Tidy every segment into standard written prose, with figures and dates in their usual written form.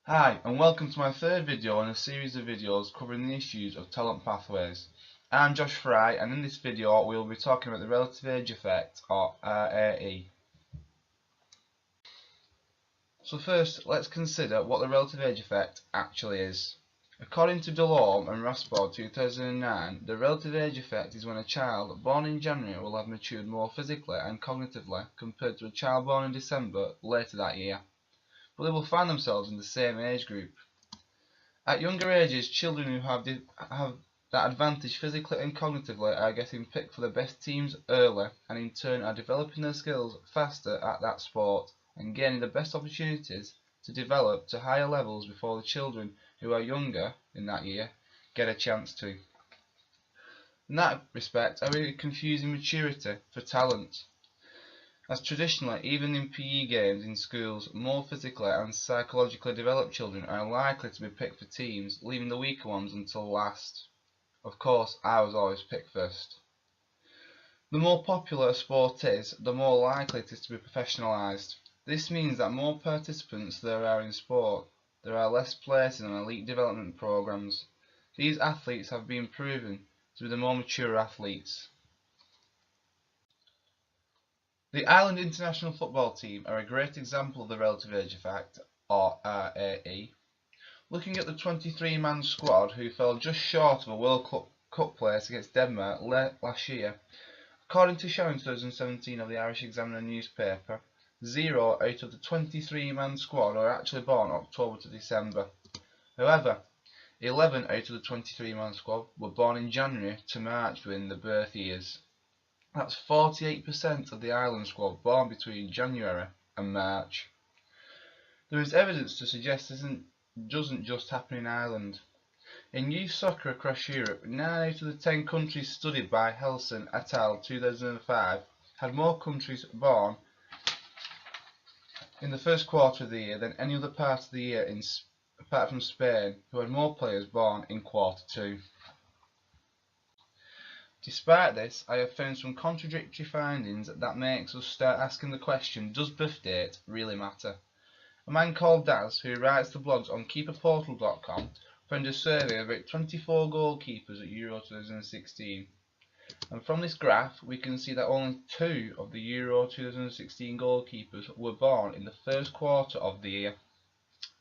Hi, and welcome to my third video in a series of videos covering the issues of talent pathways. I'm Josh Fry, and in this video we will be talking about the relative age effect, or RAE. So first, let's consider what the relative age effect actually is. According to Delorme and Raspall 2009, the relative age effect is when a child born in January will have matured more physically and cognitively compared to a child born in December later that year, but they will find themselves in the same age group. At younger ages, children who have that advantage physically and cognitively are getting picked for the best teams early, and in turn are developing their skills faster at that sport and gaining the best opportunities to develop to higher levels before the children who are younger in that year get a chance to. In that respect, are we confusing maturity for talent? As traditionally, even in PE games in schools, more physically and psychologically developed children are likely to be picked for teams, leaving the weaker ones until last. Of course, I was always picked first. The more popular a sport is, the more likely it is to be professionalised. This means that more participants there are in sport, there are less places on elite development programmes. These athletes have been proven to be the more mature athletes. The Ireland international football team are a great example of the relative age effect, or RAE. Looking at the 23-man squad who fell just short of a World Cup place against Denmark last year, according to Show in 2017 of the Irish Examiner newspaper, 0 out of the 23-man squad are actually born October to December. However, 11 out of the 23-man squad were born in January to March within the birth years. That's 48% of the Ireland squad born between January and March. There is evidence to suggest this doesn't just happen in Ireland. In youth soccer across Europe, 9 out of the 10 countries studied by Helsen et al. 2005 had more countries born in the first quarter of the year than any other part of the year apart from Spain, who had more players born in quarter 2. Despite this, I have found some contradictory findings that makes us start asking the question, does birth date really matter? A man called Daz, who writes the blogs on keeperportal.com, found a survey of about 24 goalkeepers at Euro 2016. And from this graph, we can see that only 2 of the Euro 2016 goalkeepers were born in the first quarter of the year.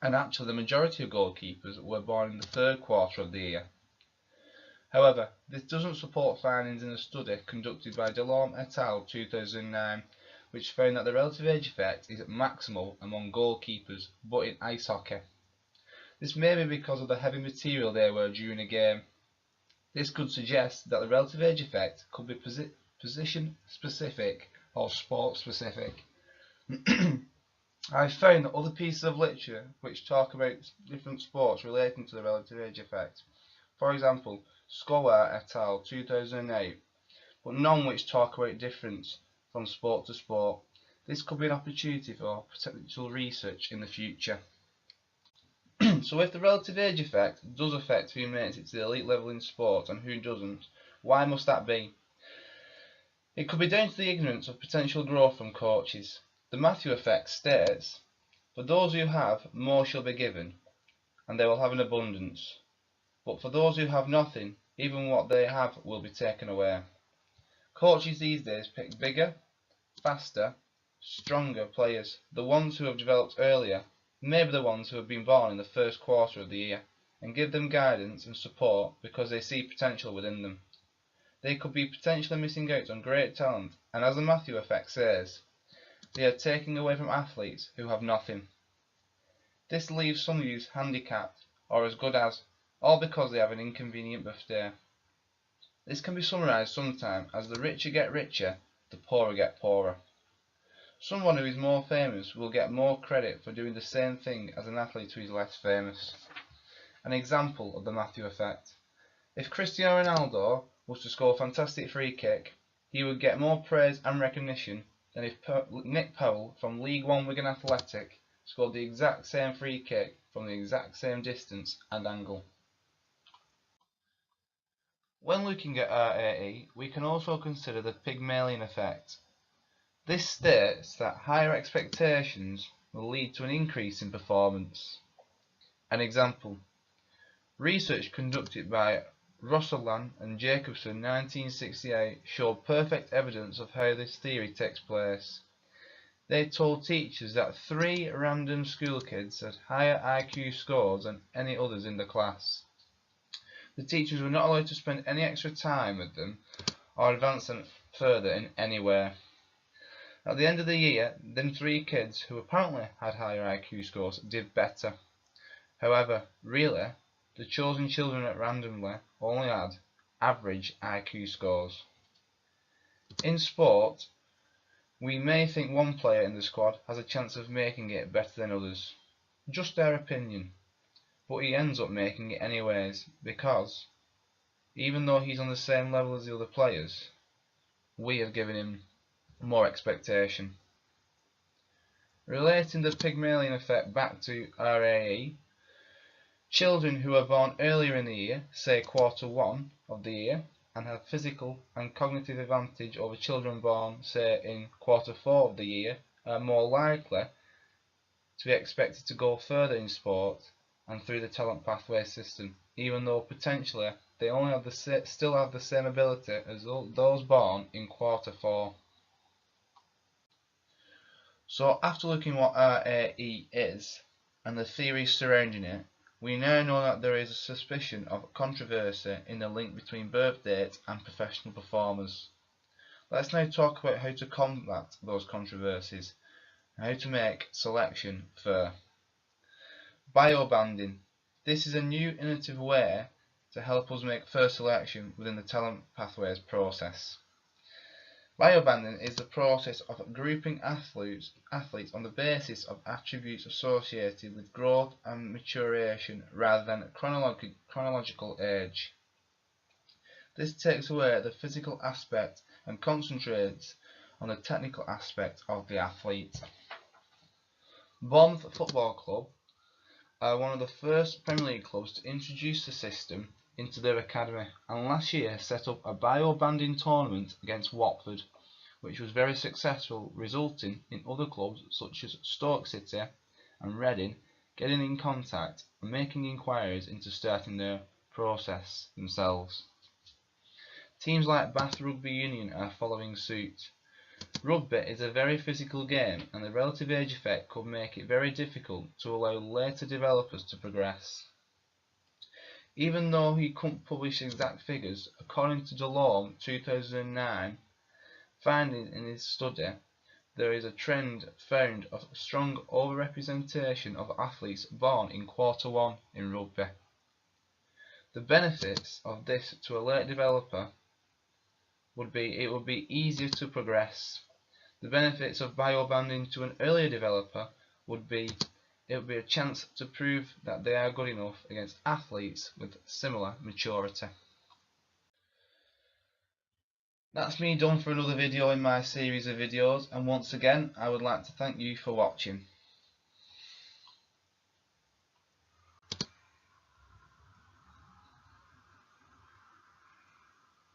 And actually the majority of goalkeepers were born in the third quarter of the year. However, this doesn't support findings in a study conducted by Delorme et al. 2009, which found that the relative age effect is maximal among goalkeepers, but in ice hockey. This may be because of the heavy material they wear during a game. This could suggest that the relative age effect could be position specific or sport specific. I've found that other pieces of literature which talk about different sports relating to the relative age effect. For example, Skowar et al. 2008, but none which talk about difference from sport to sport. This could be an opportunity for potential research in the future. So if the relative age effect does affect who makes it to the elite level in sport and who doesn't, why must that be? It could be down to the ignorance of potential growth from coaches. The Matthew effect states, "For those who have, more shall be given, and they will have an abundance. But for those who have nothing, even what they have will be taken away." Coaches these days pick bigger, faster, stronger players. The ones who have developed earlier, maybe the ones who have been born in the first quarter of the year, and give them guidance and support because they see potential within them. They could be potentially missing out on great talent, and as the Matthew effect says, they are taking away from athletes who have nothing. This leaves some youths handicapped, or as good as, all because they have an inconvenient birthday. This can be summarised sometimes as the richer get richer, the poorer get poorer. Someone who is more famous will get more credit for doing the same thing as an athlete who is less famous. An example of the Matthew effect. If Cristiano Ronaldo was to score a fantastic free kick, he would get more praise and recognition than if Nick Powell from League One Wigan Athletic scored the exact same free kick from the exact same distance and angle. When looking at RAE, we can also consider the Pygmalion effect. This states that higher expectations will lead to an increase in performance. An example: research conducted by Rosseland and Jacobson in 1968 showed perfect evidence of how this theory takes place. They told teachers that 3 random school kids had higher IQ scores than any others in the class. The teachers were not allowed to spend any extra time with them or advance them further in any way. At the end of the year, them 3 kids, who apparently had higher IQ scores, did better. However, really, the chosen children at randomly only had average IQ scores. In sport, we may think one player in the squad has a chance of making it better than others. Just their opinion. But he ends up making it anyways, because even though he's on the same level as the other players, we have given him more expectation. Relating the Pygmalion effect back to RAE, children who are born earlier in the year, say Q1 of the year, and have physical and cognitive advantage over children born, say, in Q4 of the year, are more likely to be expected to go further in sport and through the talent pathway system, even though potentially they only have still have the same ability as those born in Q4. So after looking what RAE is and the theories surrounding it, we now know that there is a suspicion of controversy in the link between birth date and professional performers. Let's now talk about how to combat those controversies and how to make selection fair. Biobanding. This is a new innovative way to help us make fair selection within the talent pathways process. Biobanding is the process of grouping athletes on the basis of attributes associated with growth and maturation rather than chronological age. This takes away the physical aspect and concentrates on the technical aspect of the athlete. Bournemouth Football Club are one of the first Premier League clubs to introduce the system into their academy, and last year set up a biobanding tournament against Watford, which was very successful, resulting in other clubs such as Stoke City and Reading getting in contact and making inquiries into starting their process themselves. Teams like Bath Rugby Union are following suit. Rugby is a very physical game, and the relative age effect could make it very difficult to allow later developers to progress. Even though he couldn't publish exact figures, according to DeLorme 2009 finding in his study, there is a trend found of strong overrepresentation of athletes born in Q1 in rugby. The benefits of this to a late developer would be it would be easier to progress. The benefits of biobanding to an earlier developer would be it would be a chance to prove that they are good enough against athletes with similar maturity. That's me done for another video in my series of videos, and once again I would like to thank you for watching.